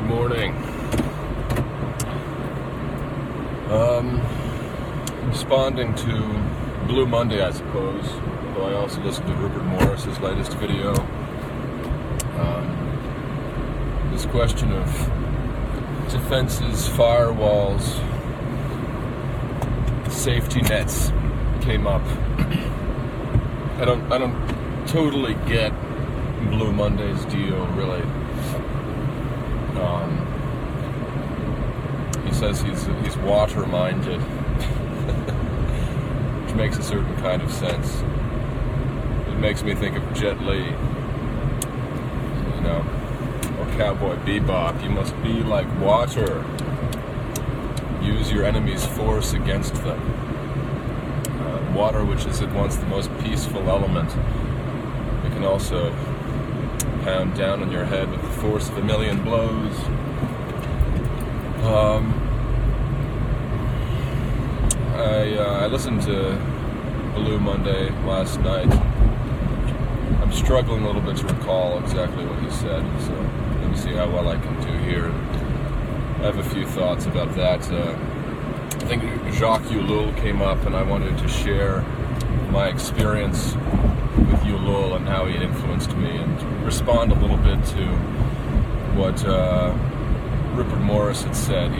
morning. Responding to Blue Monday, I suppose, though I also listened to Rupert Morris's latest video. This question of defenses, firewalls, safety nets came up. I don't totally get Blue Monday's deal, really. He says he's water-minded, which makes a certain kind of sense. It makes me think of Jet Li, or Cowboy Bebop. You must be like water. Use your enemy's force against them. Water, which is at once the most peaceful element, it can also pound down on your head with the force of a million blows. I listened to Blue Monday last night. I'm struggling a little bit to recall exactly what he said, so let me see how well I can do here. I have a few thoughts about that. I think Jacques Ellul came up, and I wanted to share my experience with Ellul and how he had influenced me, and respond a little bit to what Rupert Morris had said.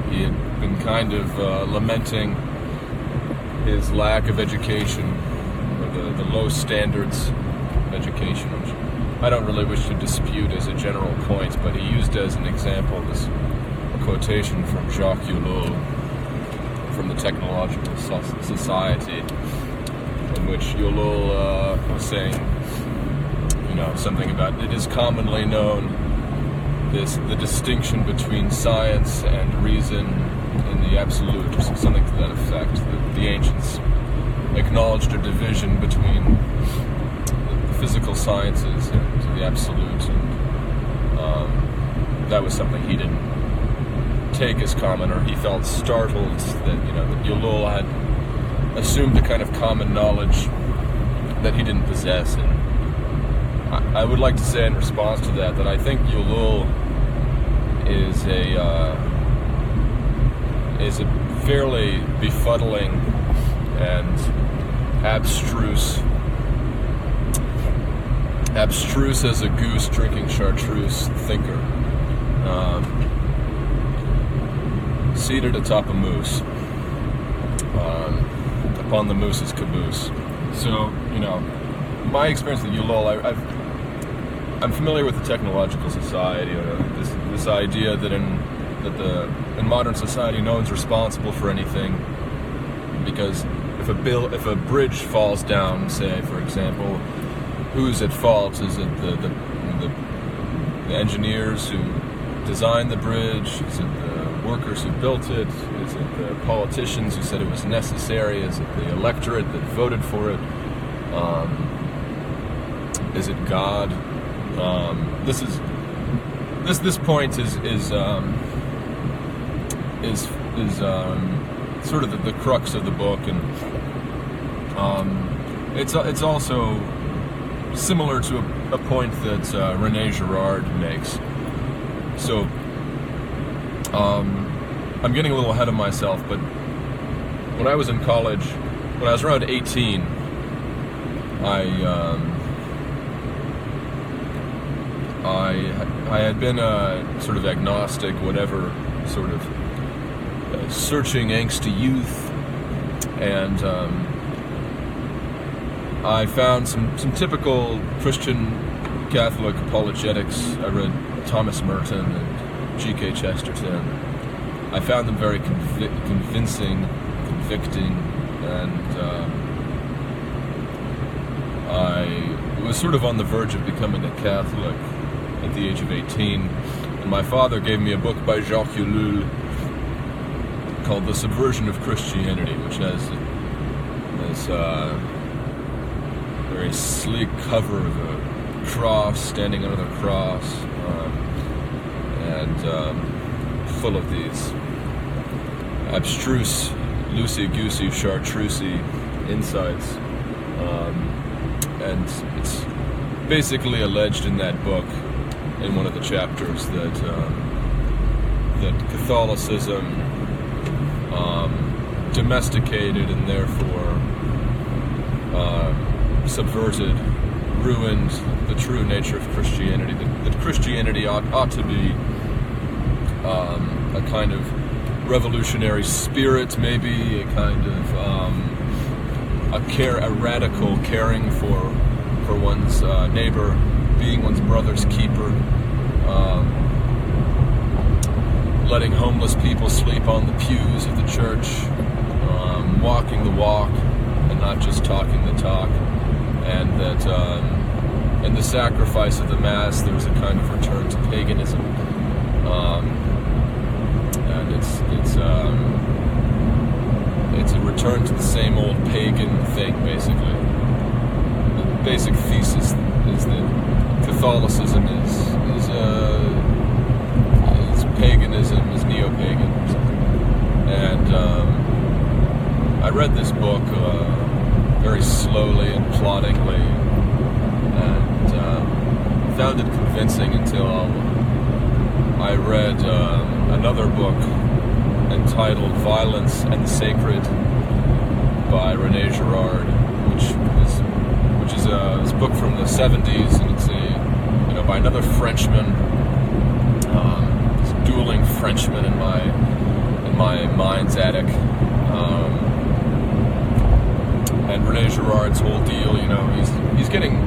He had been kind of lamenting his lack of education, or the low standards of education, which I don't really wish to dispute as a general point, but he used as an example this quotation from Jacques Ellul from the Technological Society, in which Ellul was saying, something about it is commonly known, the distinction between science and reason in the absolute, something to that effect. The ancients acknowledged a division between the physical sciences and the absolute, and that was something he didn't take as common, or he felt startled that Ellul had assumed a kind of common knowledge that he didn't possess. And I would like to say in response to that I think Ellul is a fairly befuddling and abstruse as a goose drinking chartreuse thinker, seated atop a moose, upon the moose's caboose. So, my experience with Ellul, I'm familiar with the Technological Society, this idea that in modern society no one's responsible for anything, because if a bridge falls down, say, for example, who's at fault? Is it the engineers who designed the bridge? Is it the workers who built it? Is it the politicians who said it was necessary? Is it the electorate that voted for it? Is it God? This point is sort of the crux of the book, and it's also similar to a point that René Girard makes. So I'm getting a little ahead of myself, but when I was in college, when I was around 18, I had been a sort of agnostic, whatever, sort of searching, angsty youth, and I found some typical Christian Catholic apologetics. I read Thomas Merton and G.K. Chesterton. I found them very convincing, convicting, and I was sort of on the verge of becoming a Catholic at the age of 18, and my father gave me a book by Jacques Ellul called The Subversion of Christianity, which has this very sleek cover of a cross, standing under the cross, and full of these abstruse, loosey-goosey, chartreusey insights. And it's basically alleged in that book in one of the chapters that Catholicism domesticated and therefore subverted, ruined the true nature of Christianity. That Christianity ought to be a kind of revolutionary spirit, maybe a kind of a radical caring for one's neighbor, being one's brother's keeper, letting homeless people sleep on the pews of the church, walking the walk and not just talking the talk, and that in the sacrifice of the Mass there's a kind of return to paganism, and it's a return to the same old pagan thing, basically. The basic thesis is that Catholicism is paganism, is neo-pagan, or something. And I read this book very slowly and ploddingly, and found it convincing until I read another book entitled "Violence and the Sacred" by René Girard, which is a book from the 70s, and it's by another Frenchman. Dueling Frenchmen in my mind's attic, and René Girard's whole deal, he's getting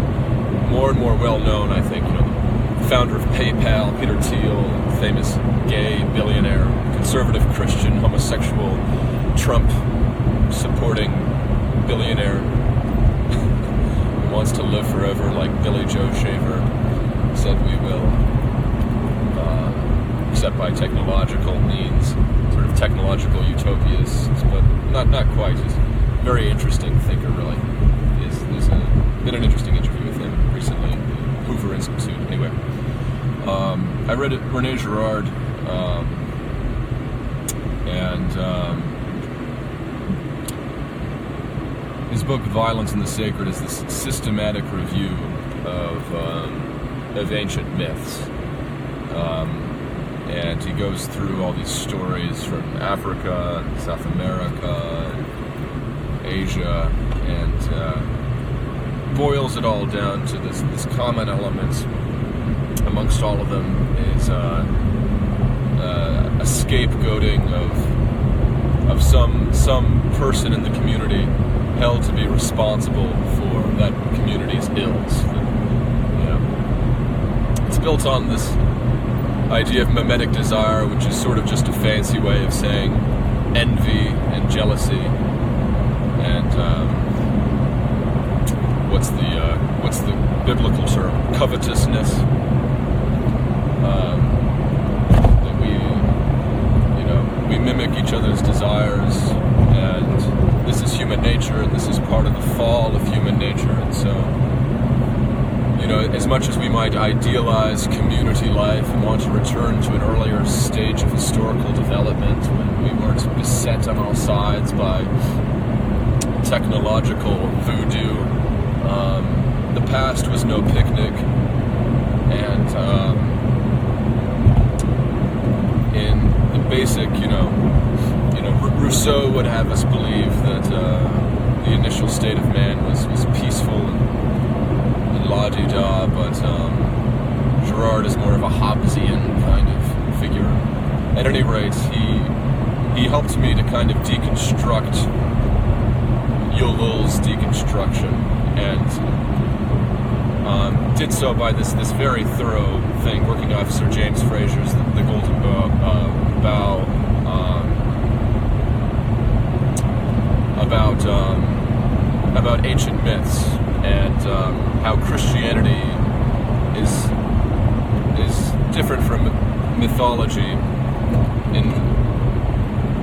more and more well known. I think, the founder of PayPal, Peter Thiel, famous gay billionaire, conservative Christian, homosexual, Trump-supporting billionaire who wants to live forever like Billy Joe Shaver said we will. Except by technological means, sort of technological utopias, but not quite. He's a very interesting thinker, really. There's been an interesting interview with him recently at the Hoover Institute. Anyway, I read René Girard, and his book "Violence and the Sacred" is this systematic review of ancient myths. And he goes through all these stories from Africa, and South America, and Asia, and boils it all down to this common element amongst all of them is a scapegoating of some person in the community held to be responsible for that community's ills. It's built on this idea of mimetic desire, which is sort of just a fancy way of saying envy and jealousy, and what's the biblical term? Covetousness. That we mimic each other's desires, and this is human nature, and this is part of the fall of human nature, and so. As much as we might idealize community life and want to return to an earlier stage of historical development when we weren't beset on all sides by technological voodoo, the past was no picnic, and in the basic, Rousseau would have us believe that the initial state of man was peaceful and la-di-da, but Girard is more of a Hobbesian kind of figure. At any rate, he helped me to kind of deconstruct Yoel's deconstruction, and did so by this very thorough thing, working off Sir James Frazer's The Golden Bough, about ancient myths, and how Christianity is different from mythology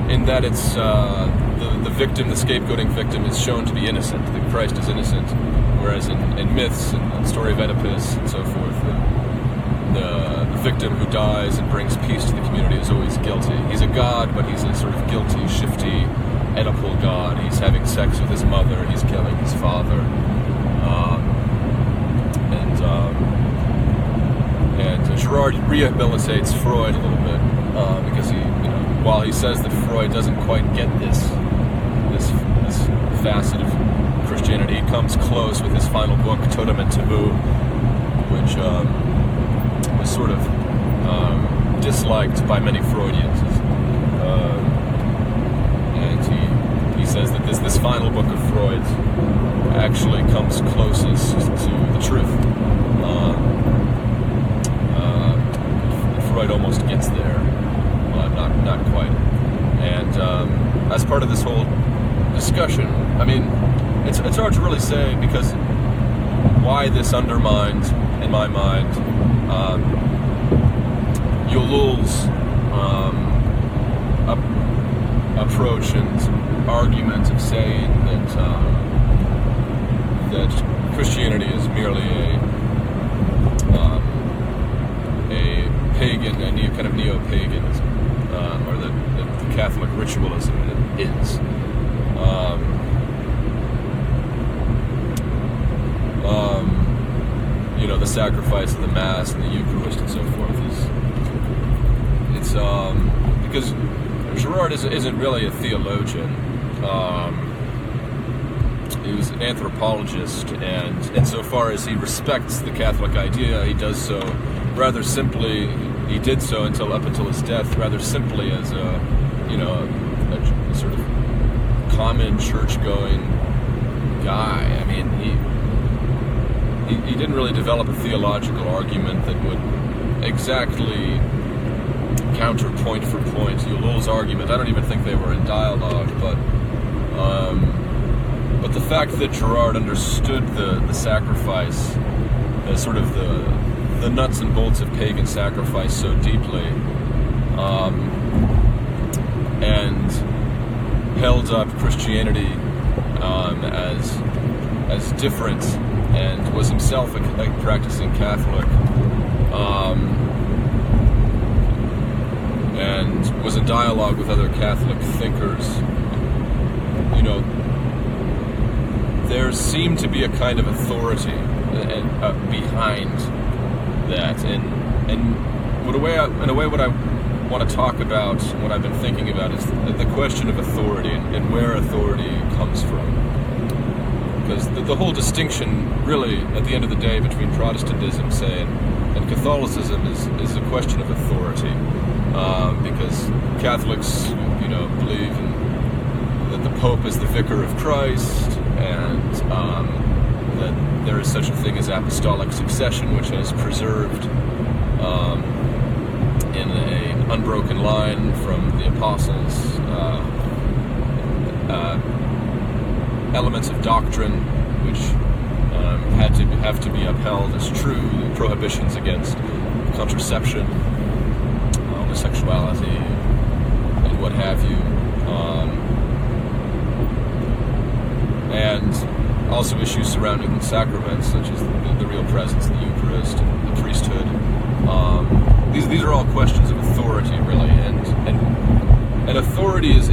in that it's the victim, the scapegoating victim, is shown to be innocent, that Christ is innocent, whereas in myths and the story of Oedipus and so forth, the victim who dies and brings peace to the community is always guilty. He's a god, but he's a sort of guilty, shifty, Oedipal god. He's having sex with his mother, he's killing his father. Girard rehabilitates Freud a little bit because while he says that Freud doesn't quite get this facet of Christianity, he comes close with his final book, Totem and Taboo, which was sort of disliked by many Freudians, and he says that this final book of Freud's actually comes closest to the truth. Freud almost gets there, but not quite. And as part of this whole discussion, I mean, it's hard to really say, because why this undermined, in my mind, Yulul's approach and argument of saying that Christianity is merely a pagan, kind of neo-paganism, or that the Catholic ritualism is. The sacrifice of the Mass and the Eucharist and so forth it's because Girard isn't really a theologian. He was an anthropologist, and insofar as he respects the Catholic idea, he does so rather simply. He did so up until his death, rather simply as a sort of common church-going guy. I mean, he didn't really develop a theological argument that would exactly counterpoint for point Yulul's argument. I don't even think they were in dialogue, but the fact that Girard understood the sacrifice as sort of the nuts and bolts of pagan sacrifice so deeply, and held up Christianity as different, and was himself a practicing Catholic, and was in dialogue with other Catholic thinkers. There seemed to be a kind of authority behind that, and in a way, what I want to talk about, what I've been thinking about, is the question of authority and where authority comes from. Because the whole distinction, really, at the end of the day, between Protestantism, say, and Catholicism is a question of authority. Because Catholics, believe that the Pope is the vicar of Christ, and that there is such a thing as apostolic succession, which has preserved in an unbroken line from the apostles elements of doctrine which have to be upheld as true, prohibitions against contraception, homosexuality, and what have you, and also issues surrounding the sacraments, such as the real presence, the Eucharist, and the priesthood. These are all questions of authority, really, and authority is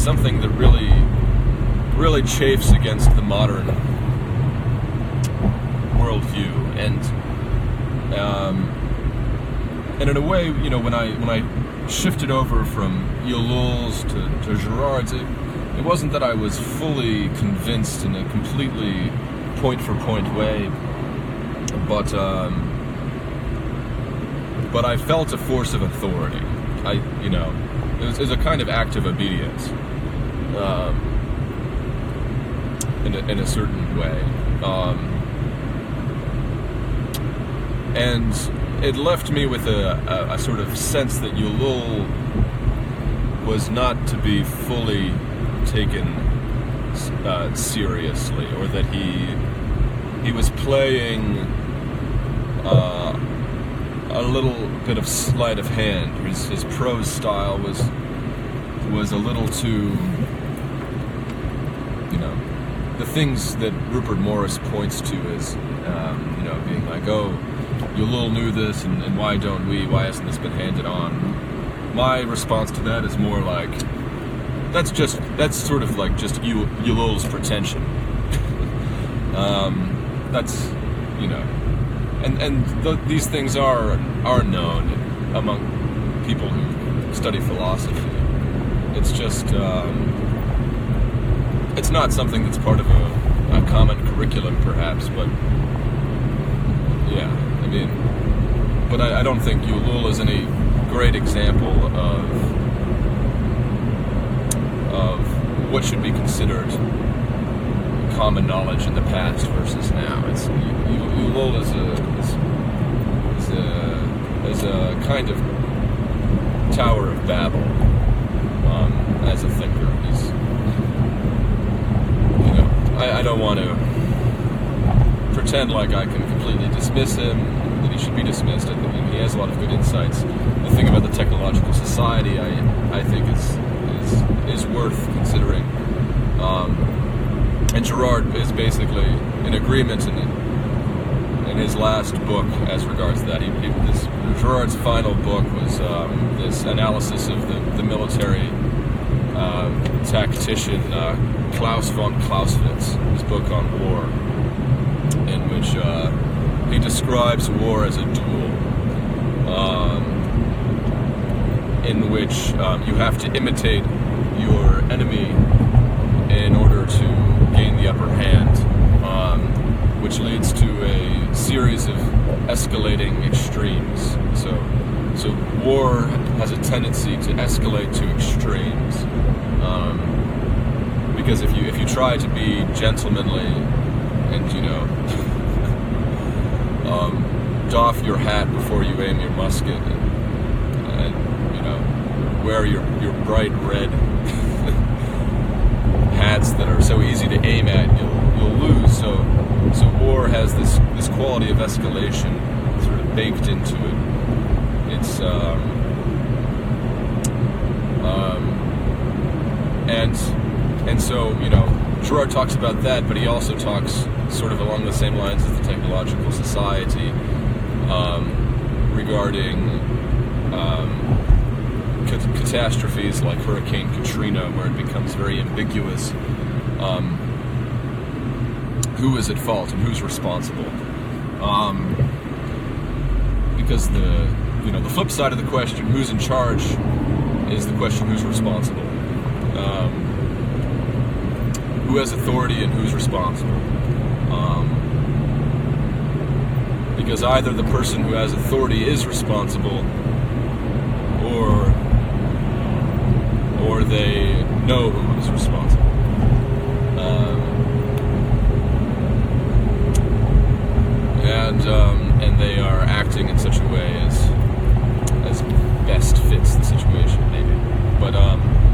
something that really chafes against the modern worldview, and in a way, when I shifted over from Yulul's to Girard's, it wasn't that I was fully convinced in a completely point-for-point way, but I felt a force of authority. It was a kind of act of obedience, in a certain way, and it left me with a sort of sense that Yulul was not to be fully taken seriously, or that he was playing a little bit of sleight of hand. His prose style was a little too, the things that Rupert Morris points to as, being like, oh, Yulul knew this, and why don't we? Why hasn't this been handed on? My response to that is more like, that's sort of like just Yulul's pretension. That's, these things are known among people who study philosophy. It's just it's not something that's part of a common curriculum, perhaps, but yeah, I mean, but I don't think Ulul is any great example of what should be considered common knowledge in the past versus now. It's Ulul is a kind of Tower of Babel as a thinker. He's, I don't want to pretend like I can completely dismiss him, that he should be dismissed. I think he has a lot of good insights. The thing about the technological society, I think is worth considering. And Girard is basically in agreement in his last book as regards to that. Girard's final book was this analysis of the military tactician Klaus von Clausewitz, his book on war, in which he describes war as a duel, in which you have to imitate your enemy in order to gain the upper hand, which leads to a series of escalating extremes. So war has a tendency to escalate to extremes, because if you try to be gentlemanly and doff your hat before you aim your musket and wear your bright red hats that are so easy to aim at, you'll lose. So war has this quality of escalation sort of baked into it. It's and so Girard talks about that, but he also talks sort of along the same lines as the technological society regarding catastrophes like Hurricane Katrina, where it becomes very ambiguous who is at fault and who's responsible. Because the flip side of the question, who's in charge, is the question who's responsible. Who has authority and who's responsible. Because either the person who has authority is responsible, or they know who is responsible. And they are acting in such a way as best fits the situation, maybe. But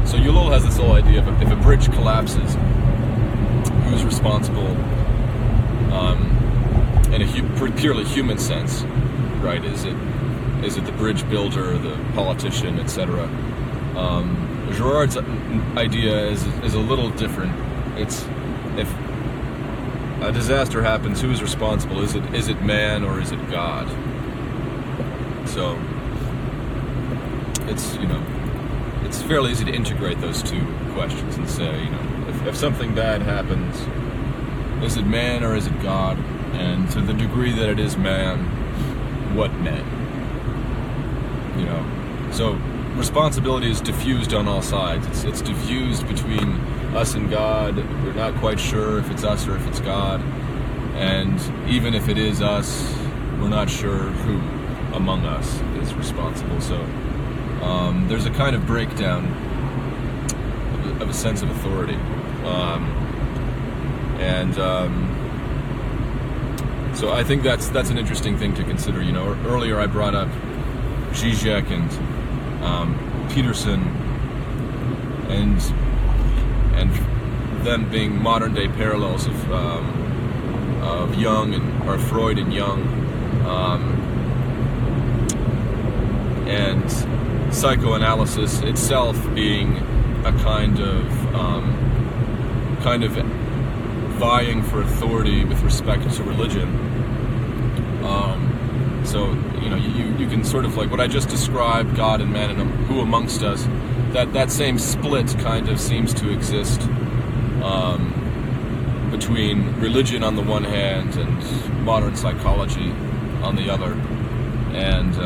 so Ulul has this whole idea of if a bridge collapses, who's responsible in a purely human sense, right? Is it the bridge builder, the politician, etc.? Girard's idea is a little different. It's if a disaster happens, who is responsible? Is it man or is it God? So it's it's fairly easy to integrate those two questions and say, if something bad happens, is it man or is it God? And to the degree that it is man, what man? So responsibility is diffused on all sides. It's diffused between us and God. We're not quite sure if it's us or if it's God. And even if it is us, we're not sure who among us is responsible. So there's a kind of breakdown of a sense of authority. So I think that's an interesting thing to consider. Earlier I brought up Zizek and Peterson and them being modern day parallels of Jung or Freud and Jung, and psychoanalysis itself being a kind of vying for authority with respect to religion. So you can sort of, like what I just described, God and man and who amongst us, that same split kind of seems to exist between religion on the one hand and modern psychology on the other, and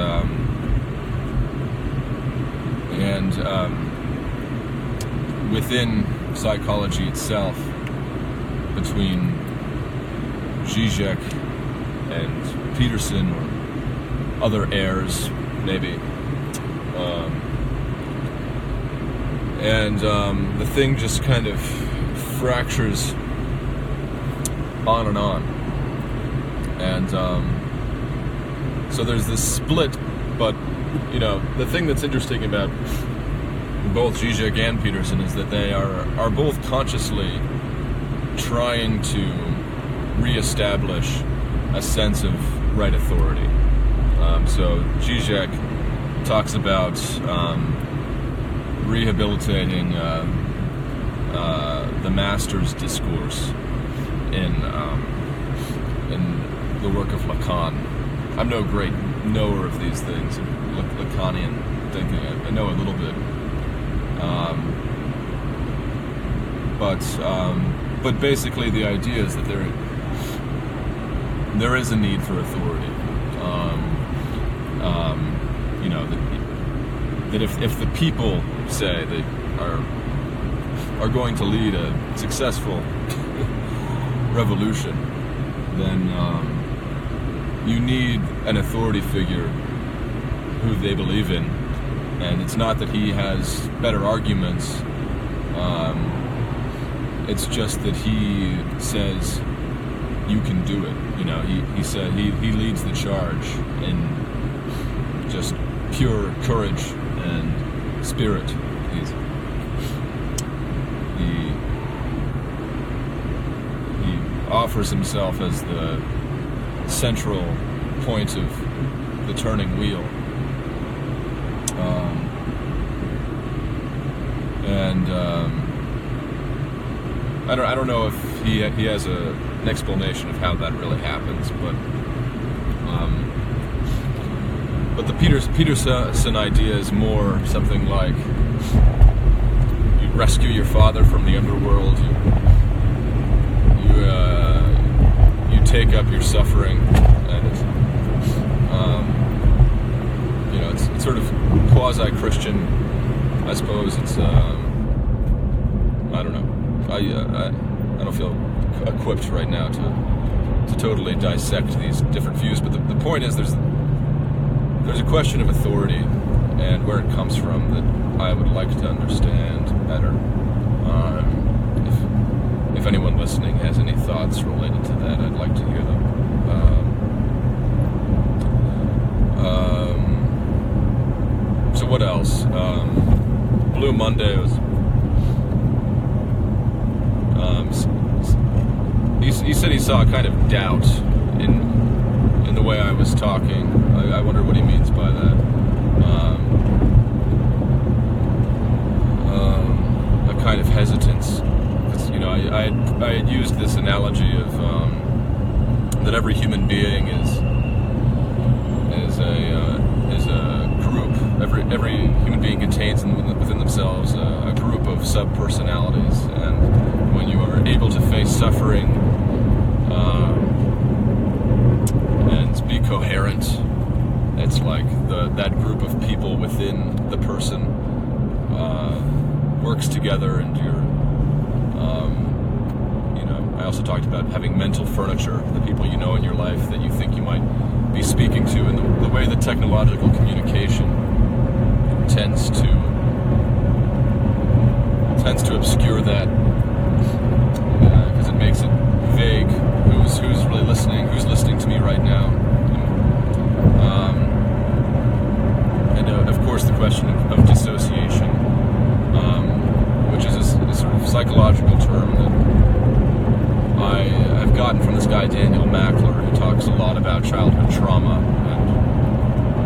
within psychology itself, between Zizek and Peterson or other heirs, maybe. The thing just kind of fractures on and on. And so there's this split, but, you know, the thing that's interesting about both Zizek and Peterson is that they are both consciously trying to reestablish a sense of right authority. So Zizek talks about rehabilitating the Master's discourse in the work of Lacan. I'm no great knower of these things, Lacanian thinking. I know a little bit, but basically the idea is that there is a need for authority. You know, that if the people say they are going to lead a successful revolution, then you need an authority figure who they believe in, and it's not that he has better arguments. It's just that he says you can do it. You know, he said he leads the charge in just pure courage and spirit. He offers himself as the central point of the turning wheel, I don't know if he has an explanation of how that really happens, but the Peterson idea is more something like you rescue your father from the underworld, you take up your suffering, and you know, it's sort of quasi-Christian, I suppose. It's I don't know. I don't feel equipped right now to totally dissect these different views, but the point is there's a question of authority and where it comes from that I would like to understand better. If anyone listening has any thoughts related to that, I'd like to hear them. So what else? Blue Monday was... He said he saw a kind of doubt in the way I was talking. I wonder what he means by that. A kind of hesitance, because, you know, I had used this analogy of that every human being is a group. Every human being contains within themselves a group of sub-personalities, and when you are able to face suffering and be coherent, it's like that group of people within the person works together, and you know, I also talked about having mental furniture, the people you know in your life that you think you might be speaking to, and the way that technological communication tends to obscure that, because it makes it vague who's really listening, who's listening to me right now. And of course the question of dissociation, which is a sort of psychological term that I've gotten from this guy Daniel Mackler, who talks a lot about childhood trauma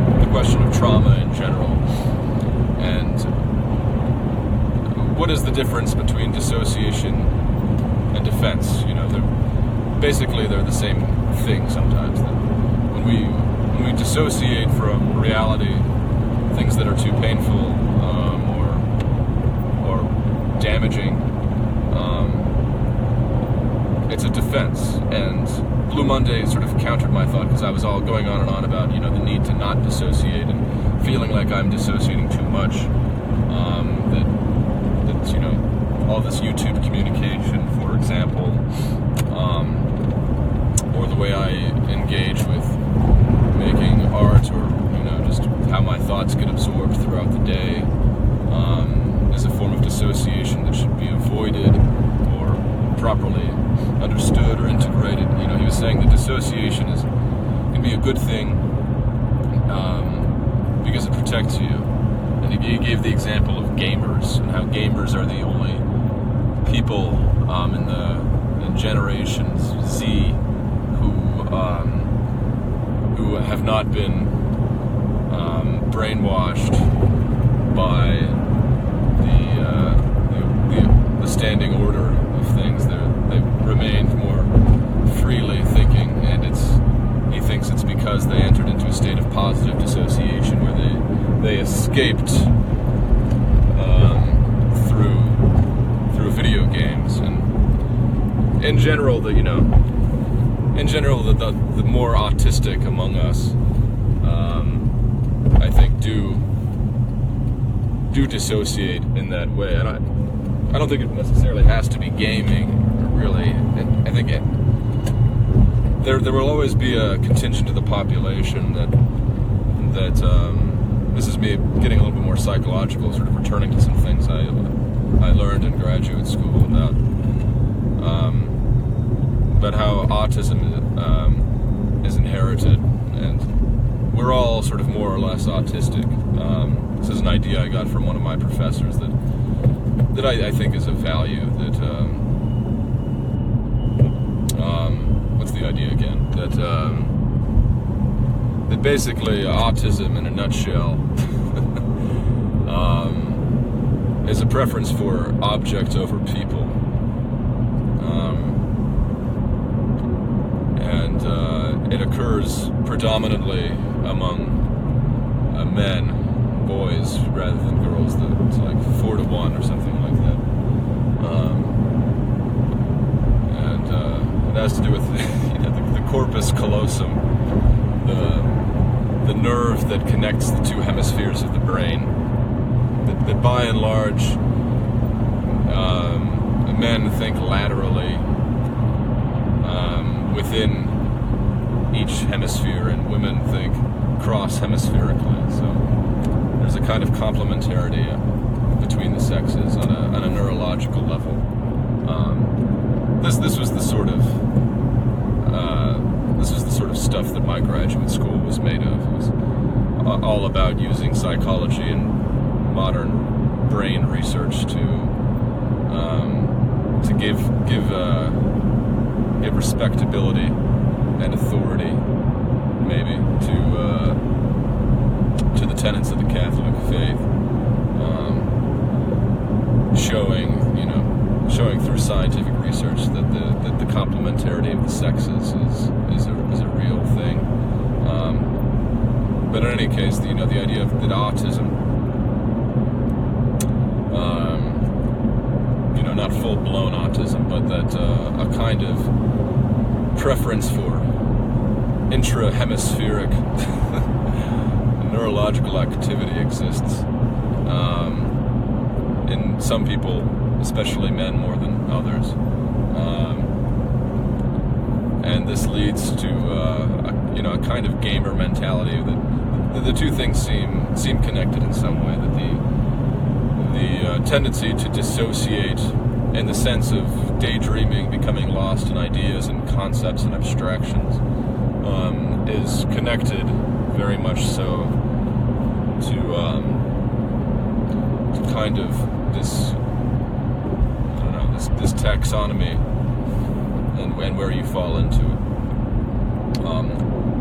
and the question of trauma in general. And what is the difference between dissociation and defense? You know, they're the same thing sometimes. When we dissociate from reality, things that are too painful or damaging, it's a defense. And Blue Monday sort of countered my thought, because I was all going on like I'm dissociating too much. That you know, all this YouTube communication, for example, or the way I engage with making art, or you know, just how my thoughts get absorbed throughout the day, is a form of dissociation that should be avoided or properly understood or integrated. You know, he was saying that dissociation can be a good thing because it protects you. And he gave the example of gamers, and how gamers are the only people in Generation Z who have not been brainwashed by the standing order of things. They've remained more freely thinking, and he thinks it's because they entered into a state of positive dissociation where they escaped through video games. And in general, the more autistic among us, I think do dissociate in that way. And I don't think it necessarily has to be gaming, really. I think there will always be a contingent of the population that this is me getting a little bit more psychological, sort of returning to some things I learned in graduate school about how autism is inherited, and we're all sort of more or less autistic. This is an idea I got from one of my professors that I think is of value. That what's the idea again? That basically autism, in a nutshell, is a preference for objects over people, and it occurs predominantly among men, boys, rather than girls. It's like 4-to-1 or something like that, and it has to do with the corpus callosum, the nerve that connects the two hemispheres of the brain. That by and large, men think laterally within each hemisphere, and women think cross-hemispherically. So there's a kind of complementarity between the sexes on a neurological level. This was the sort of stuff that my graduate school was made of. It was all about using psychology and modern brain research to give respectability and authority, maybe, to the tenets of the Catholic faith, showing through scientific research that the complementarity of the sexes is a real thing. But in any case, the idea of that autism, not full-blown autism, but that a kind of preference for intra-hemispheric neurological activity exists in some people, especially men more than others, and this leads to a kind of gamer mentality that the two things seem connected in some way. That the tendency to dissociate, in the sense of daydreaming, becoming lost in ideas and concepts and abstractions, is connected very much so to kind of this, this taxonomy and where you fall into it.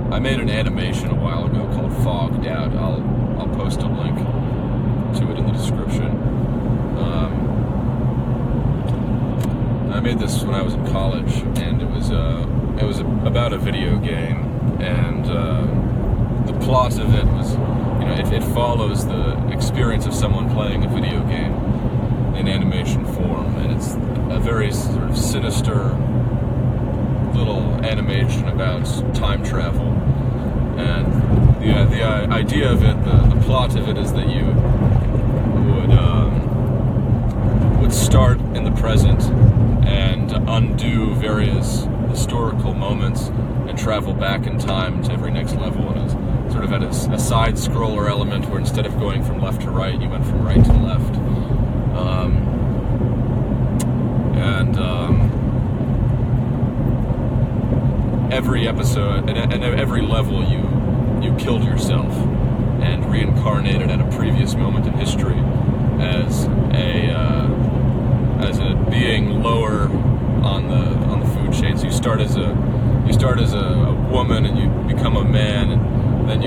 I made an animation a while ago called Fogged Out. I'll post a link to it in the description. I made this when I was in college, and it was about a video game, and the plot of it was, it follows the experience of someone playing a video game in animation form, and it's a very sort of sinister little animation about time travel. And the idea of it, the plot of it, is that you would start in the present and undo various historical moments and travel back in time to every next level. And it's sort of at a side scroller element where instead of going from left to right, you went from right to left. Every episode and every level, you killed yourself and reincarnated at a previous moment in history as a being lower on the food chain. So you start as a woman, and you become a man, and then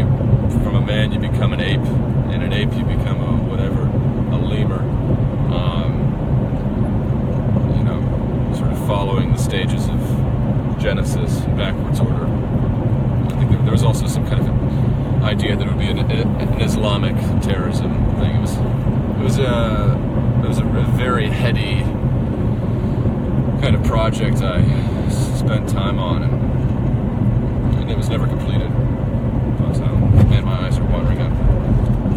from a man you become an ape, and an ape you become a lemur. Sort of following the stages of Genesis in backwards order. I think there was also some kind of idea that it would be an Islamic terrorism thing. It was a very heady kind of project I spent time on, and it was never completed. But man, my eyes are watering up.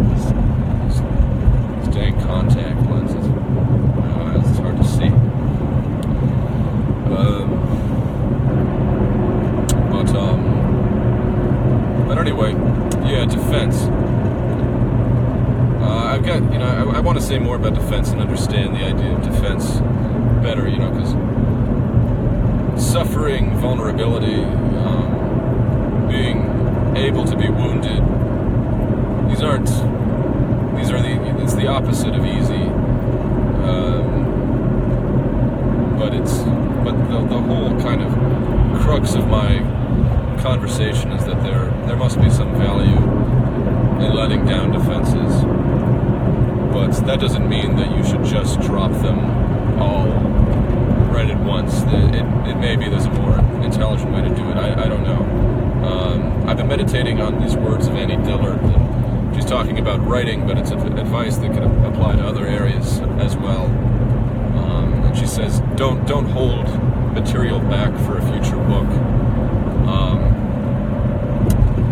These dang contact lenses. It's hard to see. But anyway, yeah, defense. I've got, I want to say more about defense and understand the idea of defense better, because suffering, vulnerability, being able to be wounded, it's the opposite of easy. But the whole kind of crux of my conversation is that there must be some value in letting down defenses, but that doesn't mean that you should just drop them all right at once. It may be there's a more intelligent way to do it. I don't know. I've been meditating on these words of Annie Dillard. She's talking about writing, but it's advice that can apply to other areas as well. And she says, don't hold material back for a future book,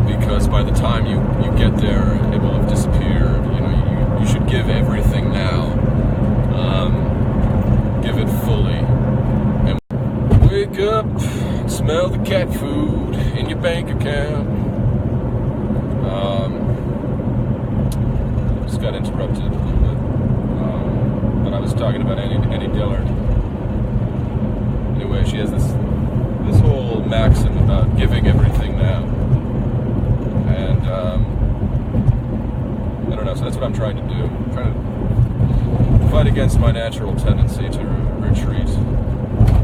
because by the time you get there, it will have disappeared. You should give everything now. Give it fully. And wake up, smell the cat food in your bank account. Just got interrupted a little bit. But I was talking about Annie Dillard. Anyway, she has this whole maxim about giving everything now. And I don't know, so that's what I'm trying to do. I'm trying to fight against my natural tendency to retreat.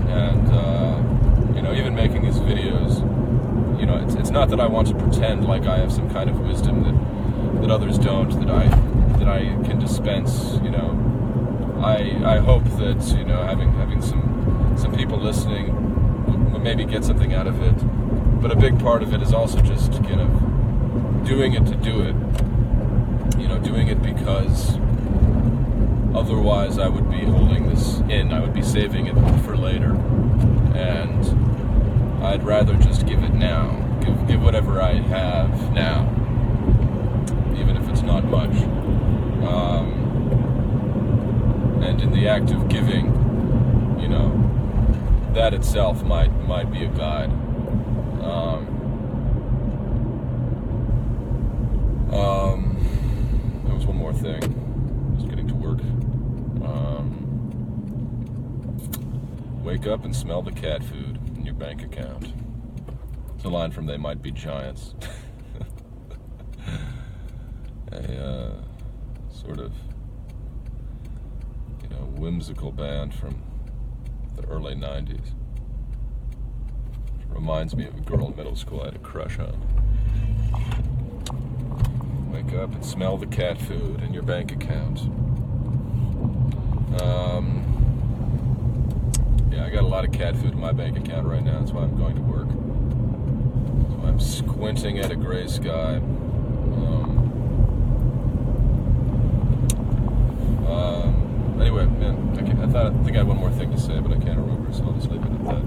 And, even making these videos, it's not that I want to pretend like I have some kind of wisdom that others don't, that I can dispense, I hope that, having some people listening will maybe get something out of it. But a big part of it is also just, doing it to do it. Doing it because otherwise I would be holding this in. I would be saving it for later. And I'd rather just give it now. Give whatever I have now, even if it's not much. And in the act of giving, that itself might be a guide. There was one more thing. Just getting to work. Wake up and smell the cat food in your bank account. It's a line from They Might Be Giants. A sort of, whimsical band from the early 90s. It reminds me of a girl in middle school I had a crush on. Wake up and smell the cat food in your bank account. I got a lot of cat food in my bank account right now. That's why I'm going to work. So I'm squinting at a gray sky. Anyway, man, I think I had one more thing to say, but I can't remember, so I'll just leave it at that.